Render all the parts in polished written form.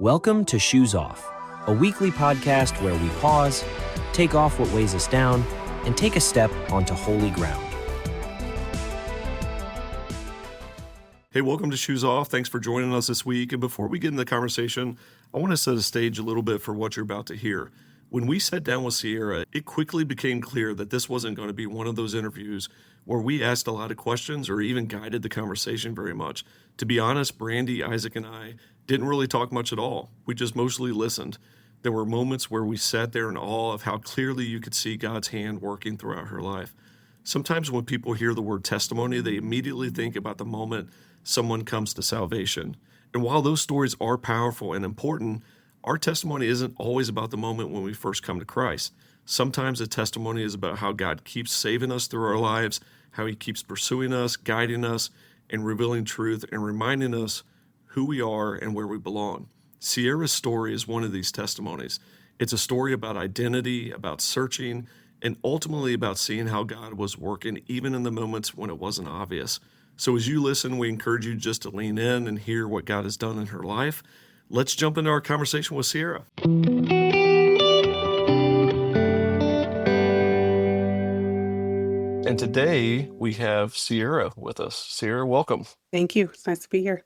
Welcome to Shoes Off, a weekly podcast where we pause, take off what weighs us down, and take a step onto holy ground. Hey, welcome to Shoes Off. Thanks for joining us this week. And before we get into the conversation, I want to set a stage a little bit for what you're about to hear. When we sat down with Cierra, it quickly became clear that this wasn't going to be one of those interviews where we asked a lot of questions or even guided the conversation very much. To be honest, Brandy, Isaac, and I didn't really talk much at all. We just mostly listened. There were moments where we sat there in awe of how clearly you could see God's hand working throughout her life. Sometimes when people hear the word testimony, they immediately think about the moment someone comes to salvation. And while those stories are powerful and important, our testimony isn't always about the moment when we first come to Christ. Sometimes a testimony is about how God keeps saving us through our lives, how he keeps pursuing us, guiding us, and revealing truth and reminding us who we are and where we belong. Cierra's story is one of these testimonies. It's a story about identity, about searching, and ultimately about seeing how God was working even in the moments when it wasn't obvious. So as you listen, we encourage you just to lean in and hear what God has done in her life. Let's jump into our conversation with Cierra. And today we have Cierra with us. Cierra, welcome. Thank you. It's nice to be here.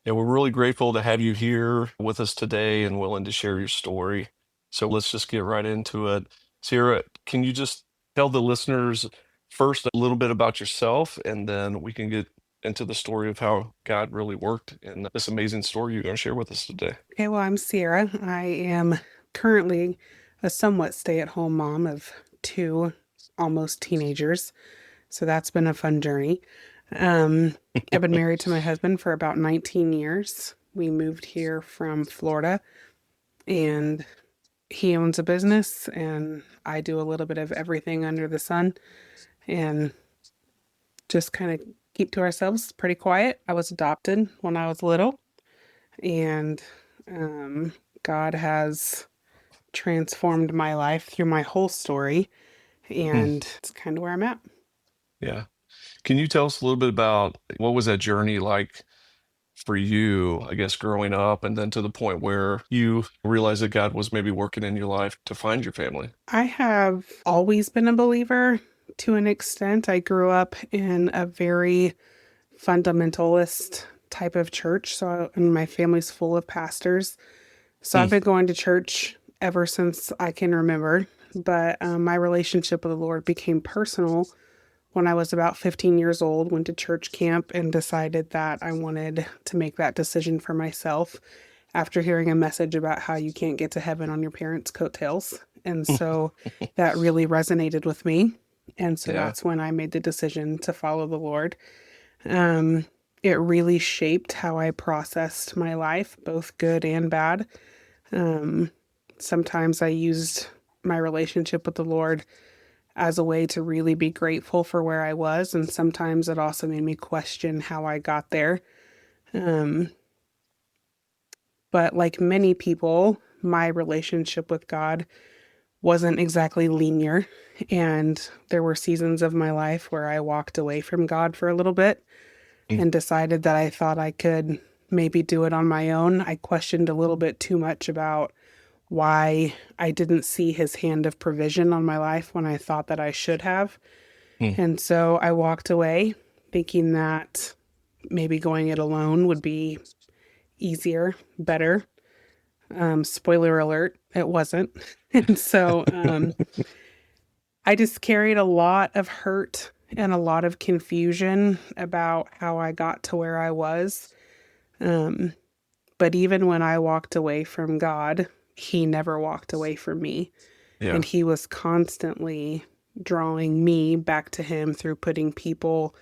Yeah, we're really grateful to have you here with us today and willing to share your story. So let's just get right into it. Cierra, can you just tell the listeners first a little bit about yourself, and then we can get into the story of how God really worked in this amazing story you're going to share with us today. Okay, well, I'm Cierra. I am currently a somewhat stay-at-home mom of two almost teenagers. So that's been a fun journey. I've been married to my husband for about 19 years. We moved here from Florida, and he owns a business, and I do a little bit of everything under the sun, and just kind of keep to ourselves, pretty quiet. I was adopted when I was little, and God has transformed my life through my whole story, and it's kind of where I'm at. Yeah. Can you tell us a little bit about what was that journey like for you, I guess, growing up, and then to the point where you realized that God was maybe working in your life to find your family? I have always been a believer to an extent. I grew up in a very fundamentalist type of church, and my family's full of pastors. So I've been going to church ever since I can remember, but my relationship with the Lord became personal when I was about 15 years old, went to church camp and decided that I wanted to make that decision for myself after hearing a message about how you can't get to heaven on your parents' coattails. And so that really resonated with me. And so that's when I made the decision to follow the Lord. It really shaped how I processed my life, both good and bad. Sometimes I used my relationship with the Lord as a way to really be grateful for where I was. And sometimes it also made me question how I got there. But like many people, my relationship with God wasn't exactly linear. And there were seasons of my life where I walked away from God for a little bit and decided that I thought I could maybe do it on my own. I questioned a little bit too much about why I didn't see his hand of provision on my life when I thought that I should have. And so I walked away thinking that maybe going it alone would be easier, better. Spoiler alert, it wasn't. And so I just carried a lot of hurt and a lot of confusion about how I got to where I was. But even when I walked away from God, he never walked away from me. Yeah. And he was constantly drawing me back to him through putting people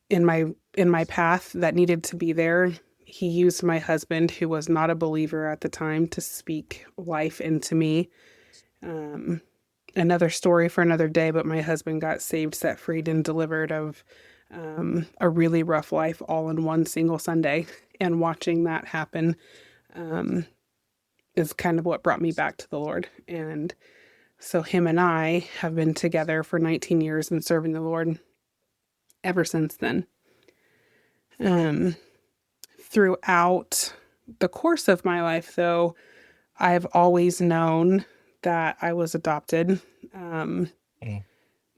in my path that needed to be there. He used my husband, who was not a believer at the time, to speak life into me. Another story for another day, but my husband got saved, set free, and delivered of a really rough life all in one single Sunday. And watching that happen is kind of what brought me back to the Lord. And so him and I have been together for 19 years and serving the Lord ever since then. Throughout the course of my life, though, I've always known that I was adopted. Um, Mm.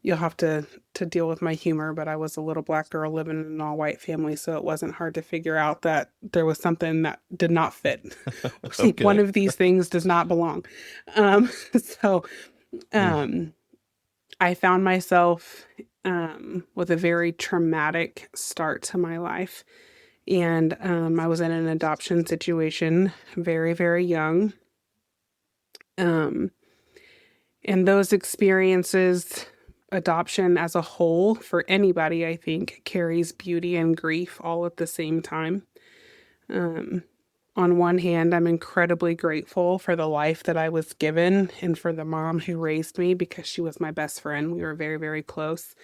you'll have to deal with my humor, but I was a little black girl living in an all-white family, so it wasn't hard to figure out that there was something that did not fit. Like one Okay. of these things does not belong. So Mm. um, I found myself with a very traumatic start to my life. And I was in an adoption situation very, very young. Um, and those experiences, adoption as a whole, for anybody, I think, carries beauty and grief all at the same time. Um, on one hand, I'm incredibly grateful for the life that I was given and for the mom who raised me because she was my best friend. We were very, very close.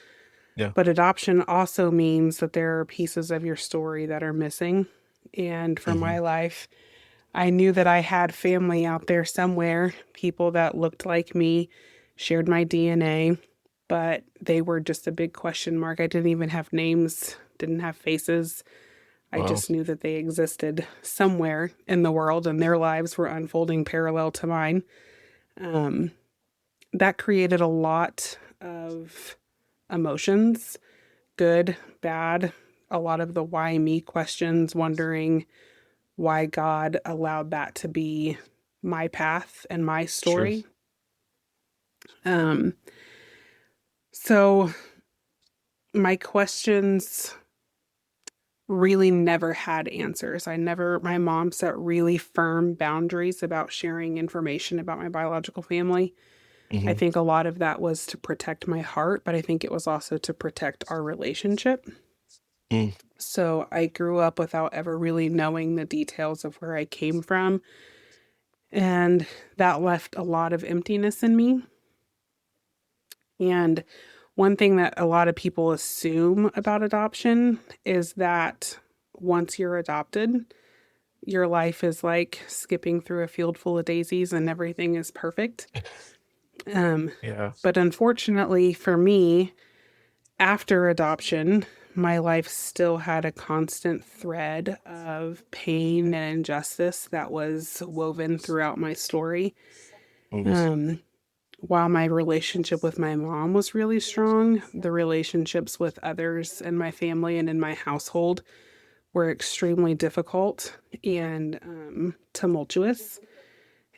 Yeah. But adoption also means that there are pieces of your story that are missing. And for Hmm. my life, I knew that I had family out there somewhere, people that looked like me, shared my DNA, but they were just a big question mark. I didn't even have names, didn't have faces. I Wow. just knew that they existed somewhere in the world and their lives were unfolding parallel to mine. Um, that created a lot of emotions, good, bad, a lot of the why me questions, wondering why God allowed that to be my path and my Sure. story. Um, so my questions really never had answers. My mom set really firm boundaries about sharing information about my biological family. I Hmm. think a lot of that was to protect my heart, but I think it was also to protect our relationship. Mm. So I grew up without ever really knowing the details of where I came from. And that left a lot of emptiness in me. And one thing that a lot of people assume about adoption is that once you're adopted, your life is like skipping through a field full of daisies and everything is perfect. Um, Yeah. but unfortunately for me, after adoption, my life still had a constant thread of pain and injustice that was woven throughout my story. Mm. Um, while my relationship with my mom was really strong, the relationships with others in my family and in my household were extremely difficult and tumultuous.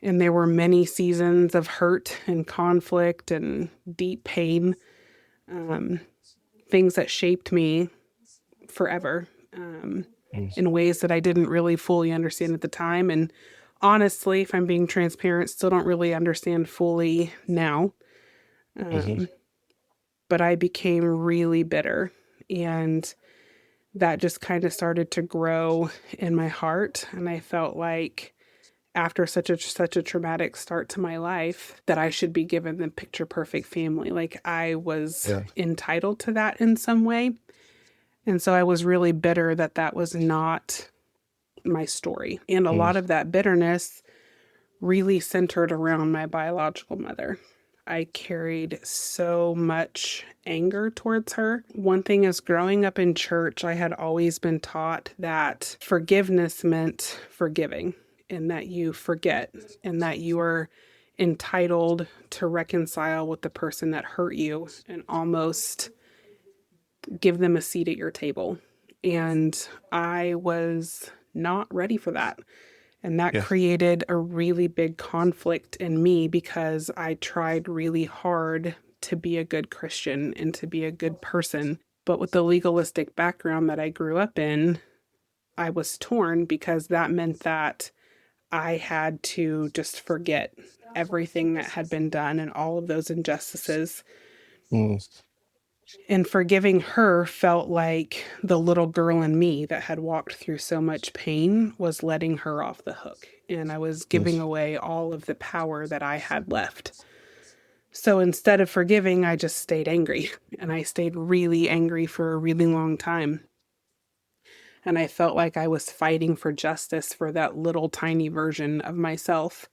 And there were many seasons of hurt and conflict and deep pain, um, things that shaped me forever, Mm. in ways that I didn't really fully understand at the time. And honestly, if I'm being transparent, still don't really understand fully now. Hmm. Um, but I became really bitter. And that just kind of started to grow in my heart. And I felt like after such a traumatic start to my life that I should be given the picture perfect family. Like I was Yeah. entitled to that in some way. And so I was really bitter that that was not my story. And a Mm. lot of that bitterness really centered around my biological mother. I carried so much anger towards her. One thing is, growing up in church, I had always been taught that forgiveness meant forgiving and that you forget and that you are entitled to reconcile with the person that hurt you and almost give them a seat at your table. And I was not ready for that. And that Yeah. created a really big conflict in me because I tried really hard to be a good Christian and to be a good person. But with the legalistic background that I grew up in, I was torn because that meant that I had to just forget everything that had been done and all of those injustices. Mm. And forgiving her felt like the little girl in me that had walked through so much pain was letting her off the hook. And I was giving Mm. away all of the power that I had left. So instead of forgiving, I just stayed angry. And I stayed really angry for a really long time. And I felt like I was fighting for justice for that little tiny version of myself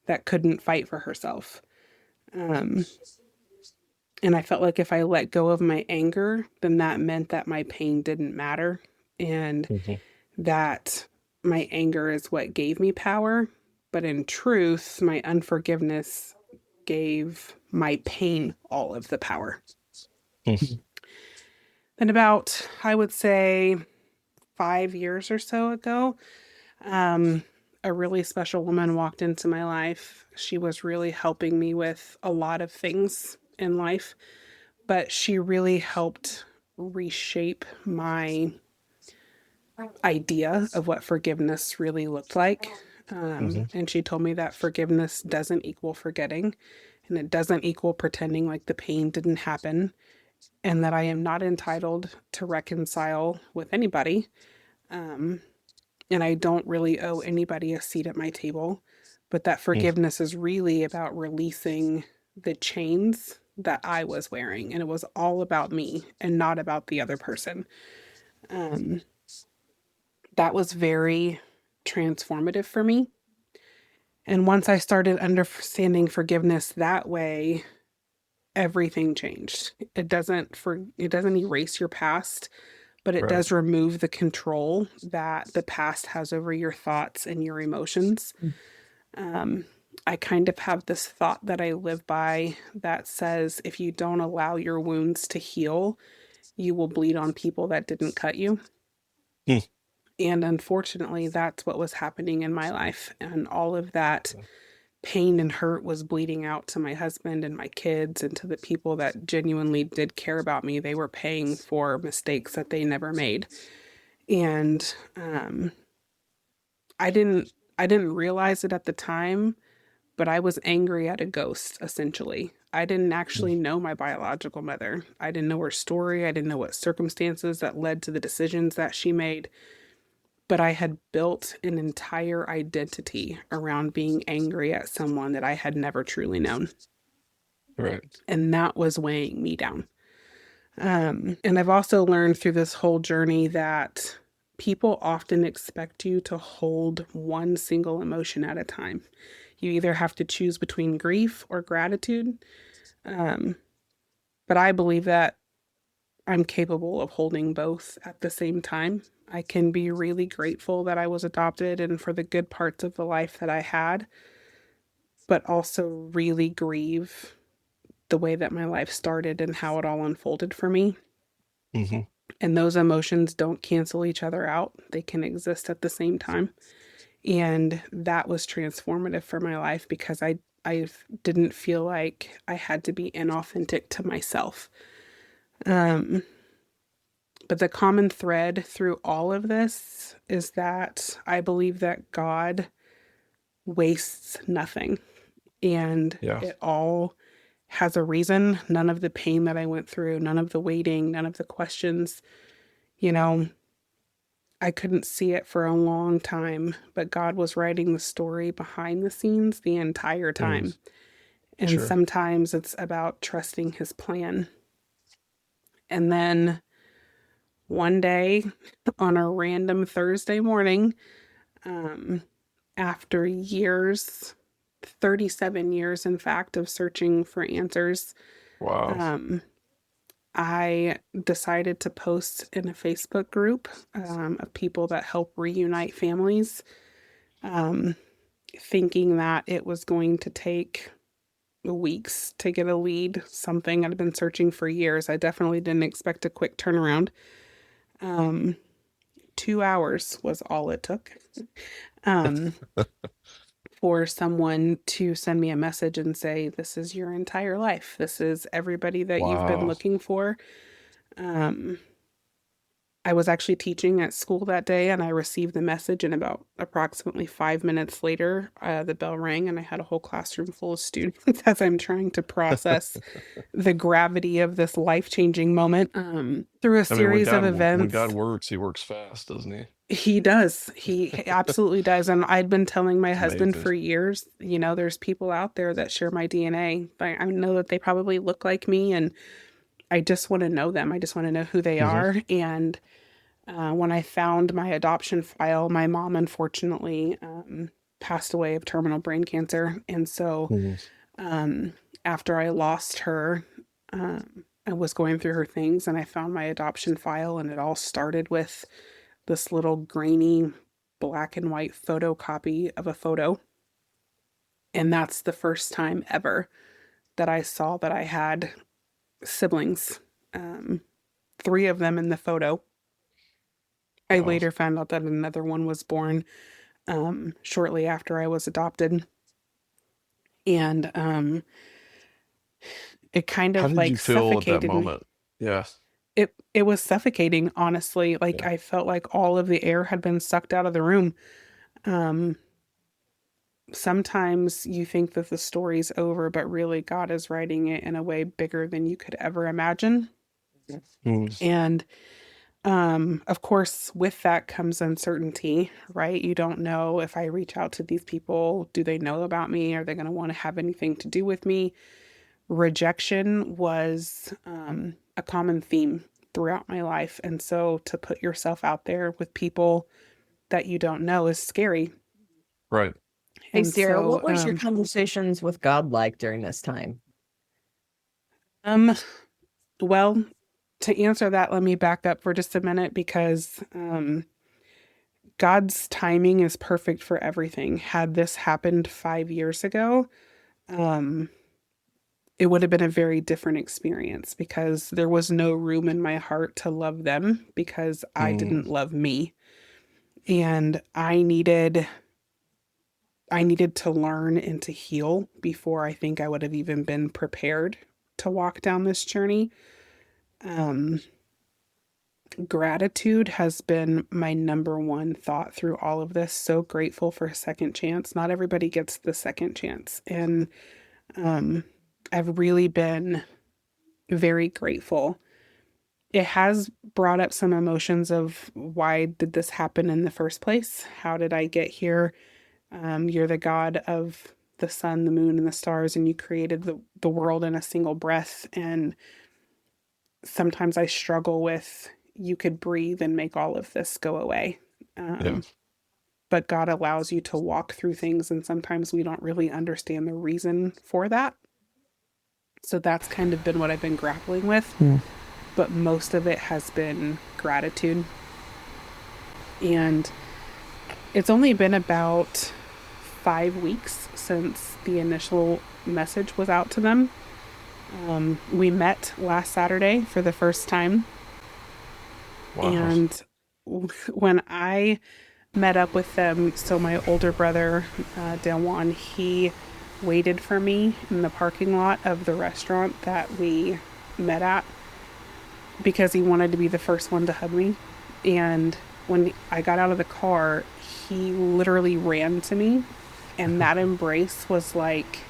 that couldn't fight for herself. Um, And I felt like if I let go of my anger, then that meant that my pain didn't matter and Hmm. that my anger is what gave me power, but in truth, my unforgiveness gave my pain all of the power. Hmm. Then about, I would say, 5 years or so ago, um, a really special woman walked into my life. She was really helping me with a lot of things in life, but she really helped reshape my idea of what forgiveness really looked like. Hmm. And she told me that forgiveness doesn't equal forgetting, and it doesn't equal pretending like the pain didn't happen, and that I am not entitled to reconcile with anybody. Um, and I don't really owe anybody a seat at my table, but that forgiveness is really about releasing the chains that I was wearing. And it was all about me and not about the other person. Um, that was very transformative for me. And once I started understanding forgiveness that way, everything changed. It doesn't erase your past, but it Right. does remove the control that the past has over your thoughts and your emotions. Um, I kind of have this thought that I live by that says if you don't allow your wounds to heal, you will bleed on people that didn't cut you. Hmm. And unfortunately, that's what was happening in my life. And all of that pain and hurt was bleeding out to my husband and my kids and to the people that genuinely did care about me. They were paying for mistakes that they never made. And I didn't I didn't realize it at the time, but I was angry at a ghost, essentially. I didn't actually know my biological mother. I didn't know her story. I didn't know what circumstances that led to the decisions that she made. But I had built an entire identity around being angry at someone that I had never truly known. Right. And that was weighing me down. And I've also learned through this whole journey that people often expect you to hold one single emotion at a time. You either have to choose between grief or gratitude. Um, but I believe that I'm capable of holding both at the same time. I can be really grateful that I was adopted and for the good parts of the life that I had, but also really grieve the way that my life started and how it all unfolded for me. Hmm. And those emotions don't cancel each other out, they can exist at the same time. And that was transformative for my life because I didn't feel like I had to be inauthentic to myself. Um, but the common thread through all of this is that I believe that God wastes nothing, and Yeah. it all has a reason. None of the pain that I went through, none of the waiting, none of the questions, you know, I couldn't see it for a long time, but God was writing the story behind the scenes the entire Mm. time. And Sure. sometimes it's about trusting his plan. And then one day on a random Thursday morning, um, after years, 37 years, in fact, of searching for answers, Wow. um, I decided to post in a Facebook group of people that help reunite families, um, thinking that it was going to take weeks to get a lead, something I'd been searching for years. I definitely didn't expect a quick turnaround. Um, 2 hours was all it took um, for someone to send me a message and say, "This is your entire life. This is everybody that you've been Wow. looking for." Um, I was actually teaching at school that day and I received the message, and about approximately 5 minutes later, the bell rang and I had a whole classroom full of students as I'm trying to process the gravity of this life-changing moment through a I mean, series of when God events. works, He works fast, doesn't He? He does. He absolutely does. And I'd been telling my It's husband amazing. for years, there's people out there that share my DNA. I know that they probably look like me, and I just want to know them. I just want to know who they Hmm. are. And when I found my adoption file, my mom unfortunately passed away of terminal brain cancer. And so Hmm. um, after I lost her, I was going through her things and I found my adoption file, and it all started with this little grainy black and white photocopy of a photo. And that's the first time ever that I saw that I had siblings. 3 of them in the photo. I Wow. later found out that another one was born shortly after I was adopted. And it kind How of did you like feel at that suffocated me. moment? Yeah. It was suffocating, honestly. Like Yeah. I felt like all of the air had been sucked out of the room. Um, Sometimes you think that the story's over, but really God is writing it in a way bigger than you could ever imagine. Mm. And of course, with that comes uncertainty, right? You don't know if I reach out to these people, do they know about me? Are they going to want to have anything to do with me? Rejection was a common theme throughout my life. And so to put yourself out there with people that you don't know is scary. Right. Hey, And Cierra, so, what was your conversations with God like during this time? well, to answer that, let me back up for just a minute because God's timing is perfect for everything. Had this happened 5 years ago, it would have been a very different experience because there was no room in my heart to love them because I didn't love me. And I needed to learn and to heal before I think I would have even been prepared to walk down this journey. Gratitude has been my number one thought through all of this. So grateful for a second chance. Not everybody gets the second chance. And I've really been very grateful. It has brought up some emotions of why did this happen in the first place? How did I get here? You're the God of the sun, the moon, and the stars, and you created the world in a single breath. And sometimes I struggle with you could breathe and make all of this go away. Yeah. But God allows you to walk through things, and sometimes we don't really understand the reason for that. So that's kind of been what I've been grappling with. But most of it has been gratitude. And it's only been about 5 weeks since the initial message was out to them. We met last Saturday for the first time. Wow. And when I met up with them, so my older brother, Delwan, he waited for me in the parking lot of the restaurant that we met at because he wanted to be the first one to hug me. And when I got out of the car, he literally ran to me. And that embrace was like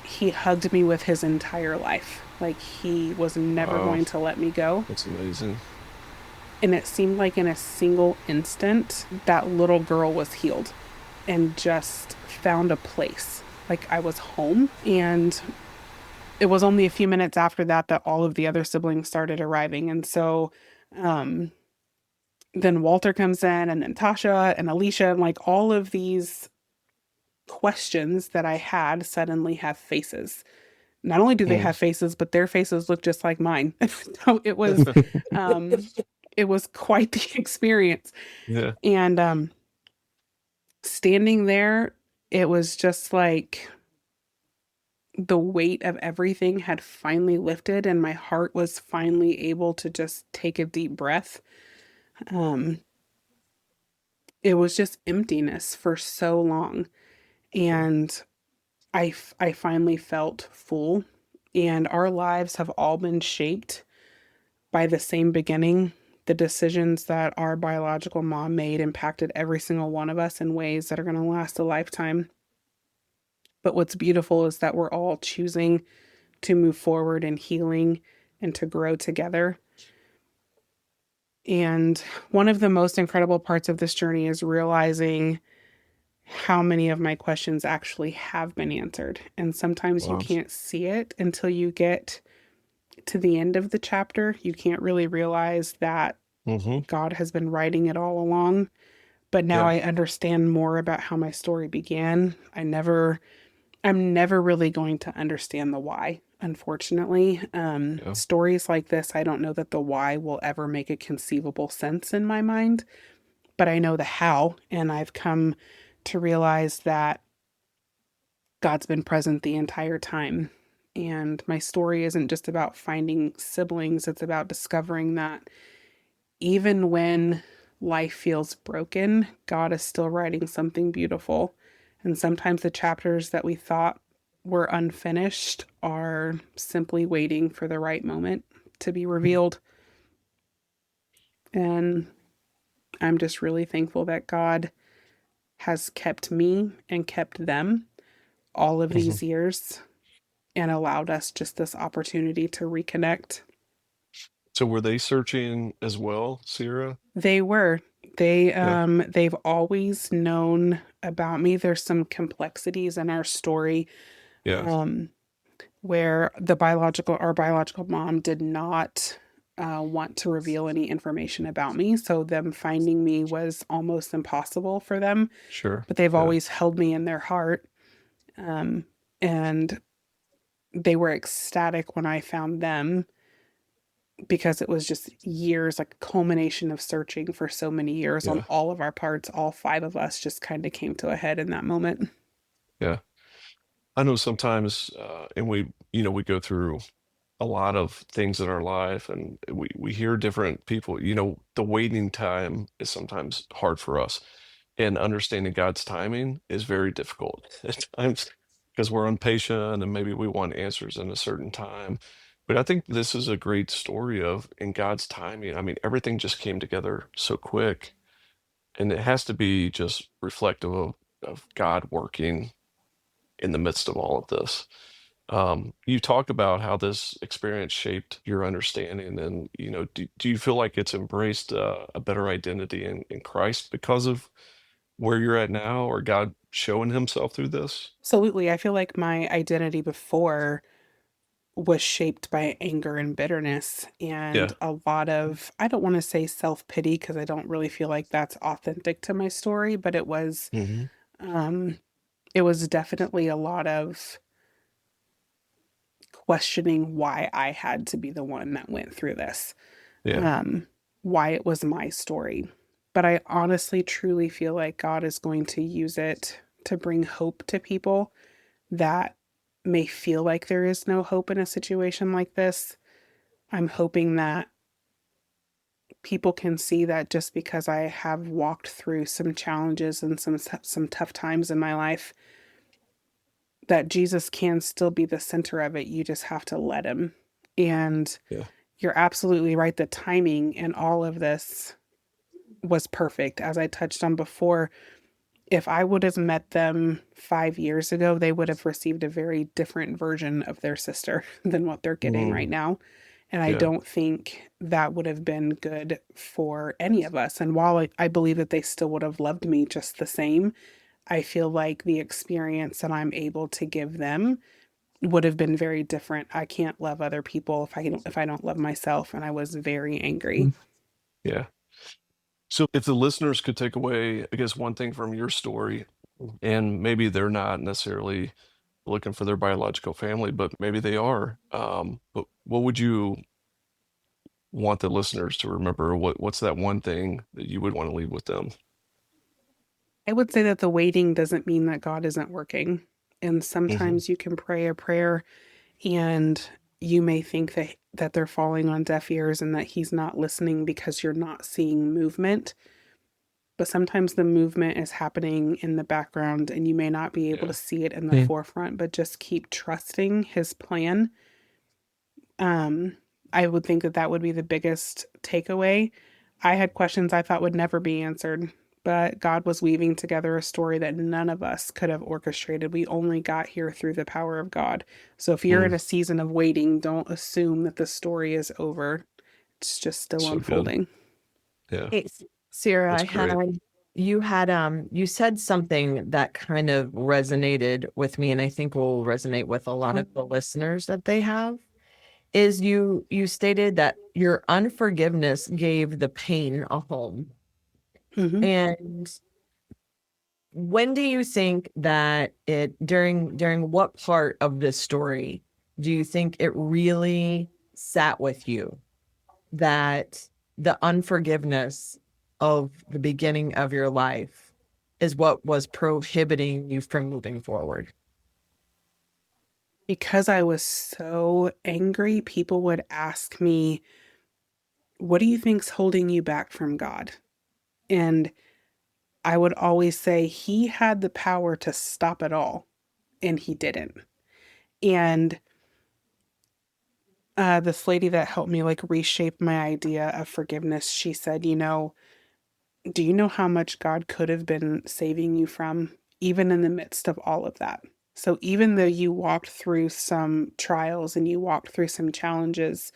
he hugged me with his entire life. Like he was never going to let me go. That's amazing. And it seemed like in a single instant, that little girl was healed and just found a place. Like I was home. And it was only a few minutes after that that all of the other siblings started arriving. And so then Walter comes in, and then Tasha and Alicia, and like all of these questions that I had suddenly have faces. Not only do they have faces, but their faces look just like mine. So it was quite the experience. Yeah. And standing there, it was just like the weight of everything had finally lifted, and my heart was finally able to just take a deep breath. It was just emptiness for so long. And I finally felt full. And our lives have all been shaped by the same beginning. The decisions that our biological mom made impacted every single one of us in ways that are going to last a lifetime. But what's beautiful is that we're all choosing to move forward in healing and to grow together. And one of the most incredible parts of this journey is realizing how many of my questions actually have been answered. And sometimes you can't see it until you get to the end of the chapter. You can't really realize that God has been writing it all along. But now I understand more about how my story began. I'm never really going to understand the why, unfortunately. Stories like this, I don't know that the why will ever make a conceivable sense in my mind. but I know the how, and I've come to realize that God's been present the entire time. And my story isn't just about finding siblings, it's about discovering that even when life feels broken, God is still writing something beautiful. And sometimes the chapters that we thought were unfinished are simply waiting for the right moment to be revealed. And I'm just really thankful that God has kept me and kept them all of Hmm. these years and allowed us just this opportunity to reconnect. So were they searching as well, Cierra? They were. They Yeah. they've always known about me. There's some complexities in our story Yeah. um where our biological mom did not want to reveal any information about me. So them finding me was almost impossible for them, Sure. but they've Yeah. always held me in their heart. Um, and they were ecstatic when I found them because it was just years, like a culmination of searching for so many years on Yeah. all of our parts. All five of us just kind of came to a head in that moment. Yeah. I know sometimes, and we go through a lot of things in our life, and we hear different people. The waiting time is sometimes hard for us, and understanding God's timing is very difficult at times because we're impatient and maybe we want answers in a certain time. But I think this is a great story of in God's timing. I mean, everything just came together so quick, and it has to be just reflective of God working in the midst of all of this. You talk about how this experience shaped your understanding, and do you feel like it's embraced a better identity in Christ because of where you're at now, or God showing Himself through this? Absolutely. I feel like my identity before was shaped by anger and bitterness and Yeah. a lot of, I don't want to say self-pity because I don't really feel like that's authentic to my story, but Hmm. um it was definitely a lot of questioning why I had to be the one that went through this. Yeah. Um why it was my story. But I honestly truly feel like God is going to use it to bring hope to people that may feel like there is no hope in a situation like this. I'm hoping that people can see that just because I have walked through some challenges and some tough times in my life, that Jesus can still be the center of it. You just have to let him. And Yeah. you're absolutely right. The timing in all of this was perfect. As I touched on before, if I would have met them 5 years ago, they would have received a very different version of their sister than what they're getting right Mm, now. And I yeah. don't think that would have been good for any of us. And while I believe that they still would have loved me just the same, I feel like the experience that I'm able to give them would have been very different. I can't love other people if I don't love myself. And I was very angry. Yeah. So if the listeners could take away, I guess, one thing from your story, and maybe they're not necessarily looking for their biological family, but maybe they are. But what would you want the listeners to remember? What's that one thing that you would want to leave with them? I would say that the waiting doesn't mean that God isn't working. And Hmm. sometimes you can pray a prayer and you may think that they're falling on deaf ears and that he's not listening because you're not seeing movement. But sometimes the movement is happening in the background and you may not be able to Yeah. see it in the forefront, but just keep trusting his plan. Um, I would think that that would be the biggest takeaway. I had questions I thought would never be answered, but God was weaving together a story that none of us could have orchestrated. We only got here through the power of God. So if you're Mm, in a season of waiting, don't assume that the story is over. It's just still so good. unfolding. Yeah, Hey, Sarah, that's great. you said something that kind of resonated with me, and I think will resonate with a lot of the listeners that they have. Is you stated that your unforgiveness gave the pain a home. Hmm. And when do you think that during what part of this story do you think it really sat with you that the unforgiveness of the beginning of your life is what was prohibiting you from moving forward? Because I was so angry, people would ask me, "What do you think's holding you back from God?" And I would always say, "He had the power to stop it all, and he didn't." And this lady that helped me like reshape my idea of forgiveness, she said, do you know how much God could have been saving you from, even in the midst of all of that? So even though you walked through some trials and you walked through some challenges,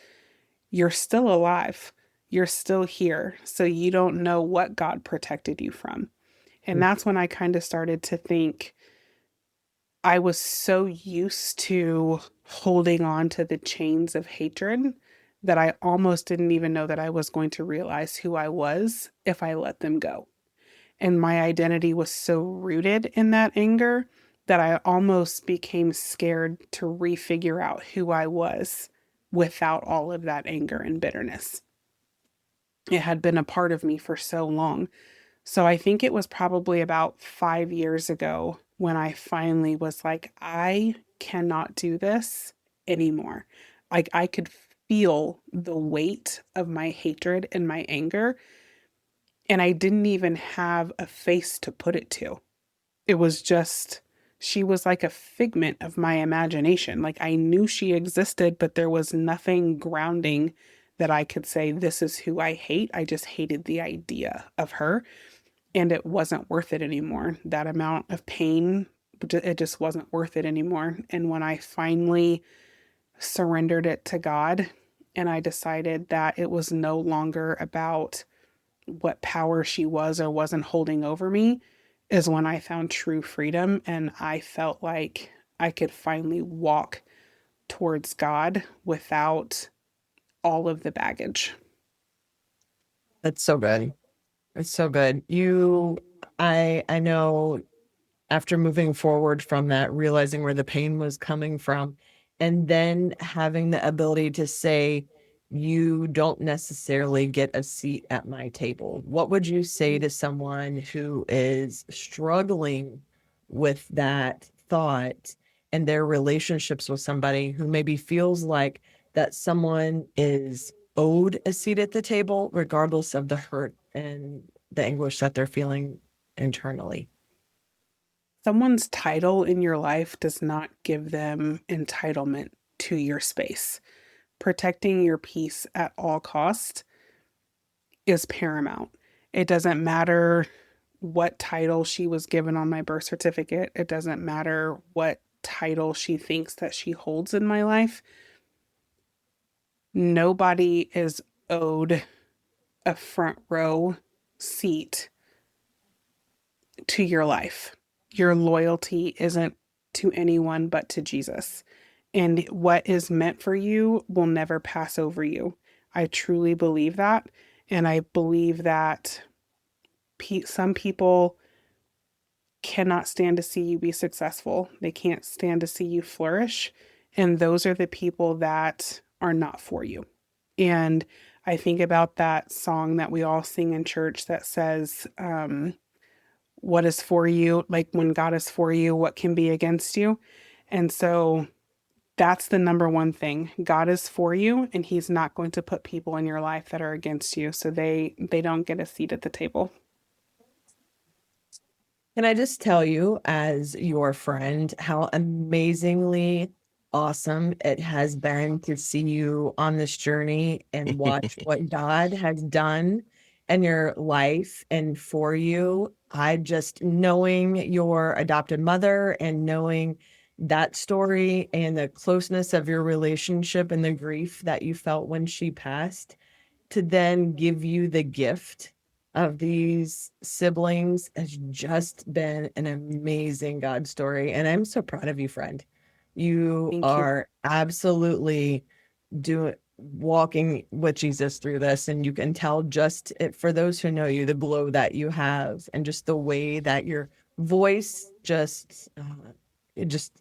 you're still alive. You're still here. So you don't know what God protected you from. And that's when I kind of started to think I was so used to holding on to the chains of hatred that I almost didn't even know that I was going to realize who I was if I let them go. And my identity was so rooted in that anger that I almost became scared to refigure out who I was without all of that anger and bitterness. It had been a part of me for so long. So I think it was probably about 5 years ago when I finally was like, I cannot do this anymore. Like I could feel the weight of my hatred and my anger, and I didn't even have a face to put it to. It was just, she was like a figment of my imagination. Like I knew she existed, but there was nothing grounding that I could say, this is who I hate. I just hated the idea of her, and it wasn't worth it anymore. That amount of pain, it just wasn't worth it anymore. And when I finally surrendered it to God and I decided that it was no longer about what power she was or wasn't holding over me, is when I found true freedom and I felt like I could finally walk towards God without all of the baggage. That's so good. It's so good. I know after moving forward from that, realizing where the pain was coming from, and then having the ability to say, you don't necessarily get a seat at my table. What would you say to someone who is struggling with that thought and their relationships with somebody who maybe feels like that someone is owed a seat at the table, regardless of the hurt and the anguish that they're feeling internally? Someone's title in your life does not give them entitlement to your space. Protecting your peace at all costs is paramount. It doesn't matter what title she was given on my birth certificate. It doesn't matter what title she thinks that she holds in my life. Nobody is owed a front row seat to your life. Your loyalty isn't to anyone but to Jesus. And what is meant for you will never pass over you. I truly believe that. And I believe that some people cannot stand to see you be successful. They can't stand to see you flourish. And those are the people that are not for you. And I think about that song that we all sing in church that says, what is for you? Like when God is for you, what can be against you? And so that's the number one thing. God is for you, and he's not going to put people in your life that are against you. So they don't get a seat at the table. Can I just tell you, as your friend, how amazingly awesome it has been to see you on this journey and watch what God has done in your life and for you? I just knowing your adopted mother and knowing that story and the closeness of your relationship and the grief that you felt when she passed, to then give you the gift of these siblings has just been an amazing God story. And I'm so proud of you, friend. You Thank you. are absolutely doing walking with Jesus through this. And you can tell just it, for those who know you, the glow that you have and just the way that your voice just it just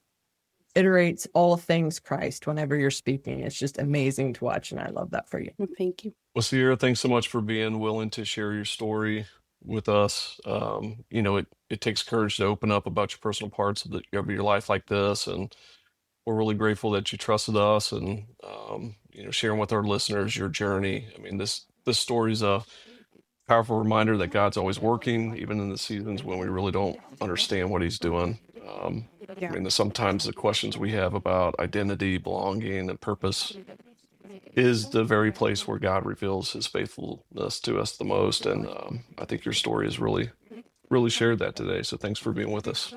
iterates all things Christ whenever you're speaking. It's just amazing to watch. And I love that for you. Well, thank you. Well, Sierra, thanks so much for being willing to share your story with us. It takes courage to open up about your personal parts of your life like this, and we're really grateful that you trusted us and sharing with our listeners your journey. I mean, this story is a powerful reminder that God's always working, even in the seasons when we really don't understand what He's doing. I Yeah. mean, sometimes the questions we have about identity, belonging, and purpose is the very place where God reveals His faithfulness to us the most. And I think your story has really, really shared that today. So thanks for being with us.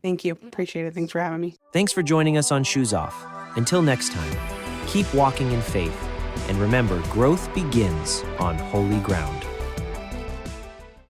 Thank you. Appreciate it. Thanks for having me. Thanks for joining us on Shoes Off. Until next time, keep walking in faith, and remember, growth begins on holy ground.